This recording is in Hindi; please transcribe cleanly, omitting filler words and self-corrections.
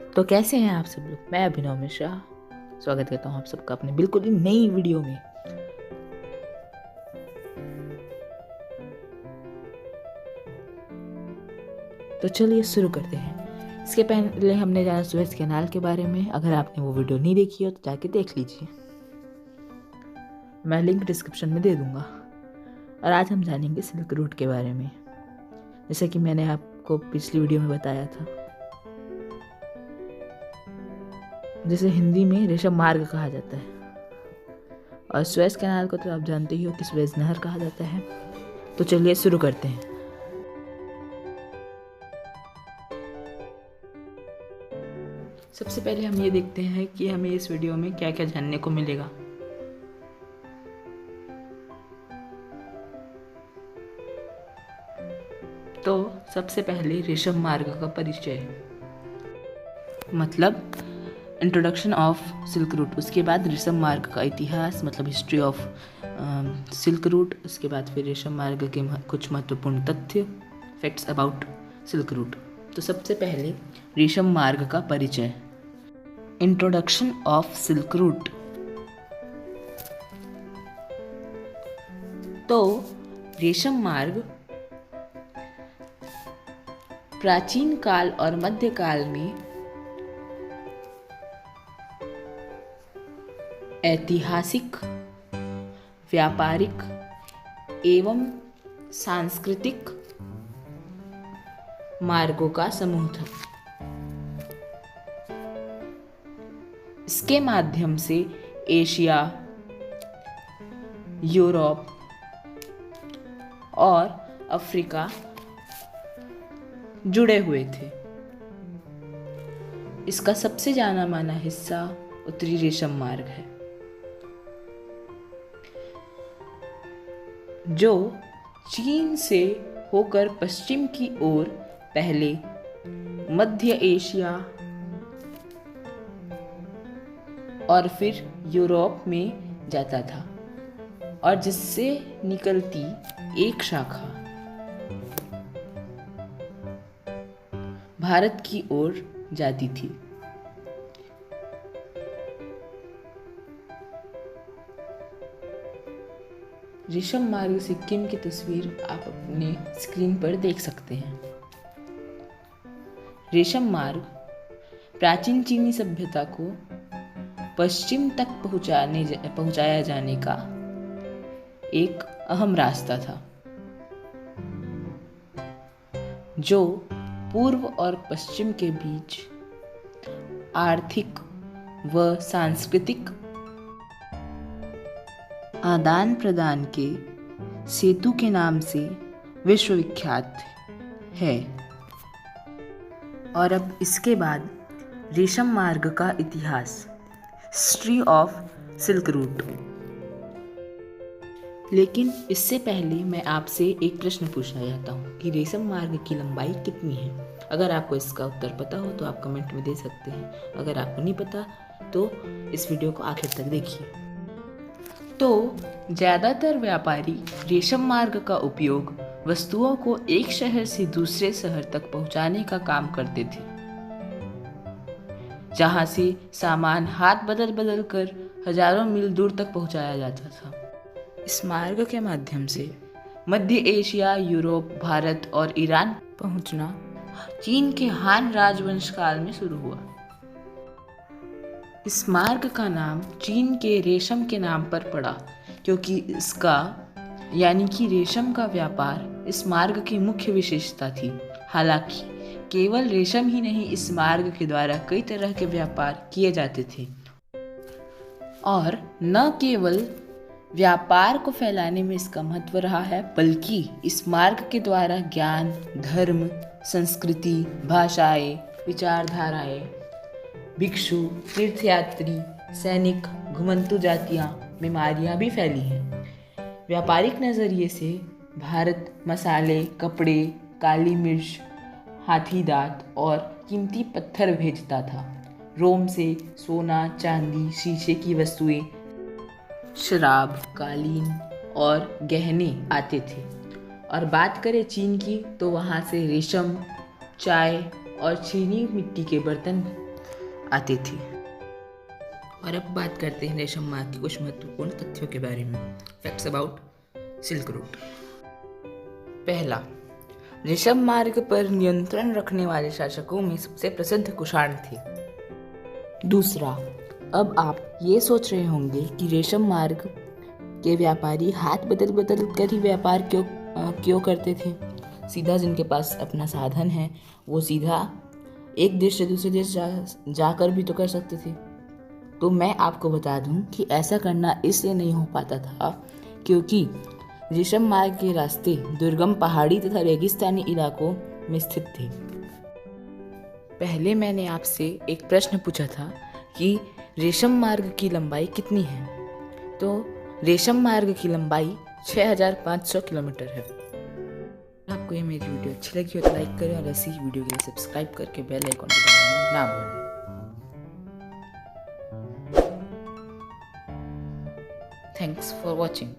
तो कैसे हैं आप सब लोग। मैं अभिनव मिश्रा स्वागत करता हूं आप सबका अपने बिल्कुल ही नई वीडियो में। तो चलिए शुरू करते हैं। इसके पहले हमने जाना सुएज कैनाल के बारे में। अगर आपने वो वीडियो नहीं देखी हो तो जाके देख लीजिए, मैं लिंक डिस्क्रिप्शन में दे दूंगा। और आज हम जानेंगे सिल्क रूट के बारे में, जैसे कि मैंने आपको पिछली वीडियो में बताया था, जिसे हिंदी में रेशम मार्ग कहा जाता है। और सुएज कैनाल को तो आप जानते ही हो कि सुएज नहर कहा जाता है। तो चलिए शुरू करते हैं। सबसे पहले हम ये देखते हैं कि हमें इस वीडियो में क्या क्या जानने को मिलेगा। तो सबसे पहले रेशम मार्ग का परिचय, मतलब इंट्रोडक्शन ऑफ सिल्क रूट। उसके बाद रेशम मार्ग का इतिहास, मतलब हिस्ट्री ऑफ सिल्क रूट। उसके बाद फिर रेशम मार्ग के कुछ महत्वपूर्ण तथ्य, फैक्ट्स अबाउट सिल्क रूट। तो सबसे पहले रेशम मार्ग का परिचय, इंट्रोडक्शन ऑफ सिल्क रूट। तो रेशम मार्ग प्राचीन काल और मध्यकाल में ऐतिहासिक, व्यापारिक एवं सांस्कृतिक मार्गों का समूह था। इसके माध्यम से एशिया, यूरोप और अफ्रीका जुड़े हुए थे। इसका सबसे जाना माना हिस्सा उत्तरी रेशम मार्ग है, जो चीन से होकर पश्चिम की ओर पहले मध्य एशिया और फिर यूरोप में जाता था, और जिससे निकलती एक शाखा भारत की ओर जाती थी। रेशम मार्ग सिक्किम की तस्वीर आप अपने स्क्रीन पर देख सकते हैं। रेशम मार्ग प्राचीन चीनी सभ्यता को पश्चिम तक पहुंचाया जाने का एक अहम रास्ता था, जो पूर्व और पश्चिम के बीच आर्थिक व सांस्कृतिक आदान प्रदान के सेतु के नाम से विश्वविख्यात है। और अब इसके बाद रेशम मार्ग का इतिहास, हिस्ट्री ऑफ सिल्क रूट। लेकिन इससे पहले मैं आपसे एक प्रश्न पूछना चाहता हूँ कि रेशम मार्ग की लंबाई कितनी है। अगर आपको इसका उत्तर पता हो तो आप कमेंट में दे सकते हैं। अगर आपको नहीं पता तो इस वीडियो को आखिर तक देखिए। तो ज़्यादातर व्यापारी रेशम मार्ग का उपयोग वस्तुओं को एक शहर से दूसरे शहर तक पहुंचाने का काम करते थे, जहां से सामान हाथ बदल बदल कर हजारों मील दूर तक पहुंचाया जाता था। इस मार्ग के माध्यम से मध्य एशिया, यूरोप, भारत और ईरान पहुंचना चीन के हान राजवंश काल में शुरू हुआ। इस मार्ग का नाम चीन के रेशम के नाम पर पड़ा, क्योंकि इसका यानी कि रेशम का व्यापार इस मार्ग की मुख्य विशेषता थी। हालांकि केवल रेशम ही नहीं, इस मार्ग के द्वारा कई तरह के व्यापार किए जाते थे, और न केवल व्यापार को फैलाने में इसका महत्व रहा है, बल्कि इस मार्ग के द्वारा ज्ञान, धर्म, संस्कृति, भाषाएं, विचारधाराएं, भिक्षु, तीर्थयात्री, सैनिक, घुमंतु जातियां, बीमारियां भी फैली हैं। व्यापारिक नज़रिए से भारत मसाले, कपड़े, काली मिर्च, हाथी दांत और कीमती पत्थर भेजता था। रोम से सोना, चांदी, शीशे की वस्तुएं, शराब, कालीन और गहने आते थे। और बात करें चीन की, तो वहाँ से रेशम, चाय और चीनी मिट्टी के बर्तन आती थी। और अब बात करते हैं रेशम मार्ग के कुछ महत्वपूर्ण तथ्यों के बारे में। Facts about silk route. पहला, रेशम मार्ग पर नियंत्रण रखने वाले शासकों में सबसे प्रसिद्ध कुषाण थे। दूसरा, अब आप ये सोच रहे होंगे कि रेशम मार्ग के व्यापारी हाथ बदल बदल कर ही व्यापार क्यों करते थे। सीधा जिनके पास अपना साधन है वो सीधा एक देश से दूसरे देश जाकर भी तो कर सकते थे। तो मैं आपको बता दूं कि ऐसा करना इसलिए नहीं हो पाता था क्योंकि रेशम मार्ग के रास्ते दुर्गम पहाड़ी तथा रेगिस्तानी इलाकों में स्थित थे। पहले मैंने आपसे एक प्रश्न पूछा था कि रेशम मार्ग की लंबाई कितनी है, तो रेशम मार्ग की लंबाई 6500 किलोमीटर है। आपको ये मेरी वीडियो अच्छी लगी हो तो लाइक करें और ऐसी ही वीडियो के लिए सब्सक्राइब करके बेल आइकॉन को दबाना ना भूलें। Thanks for watching.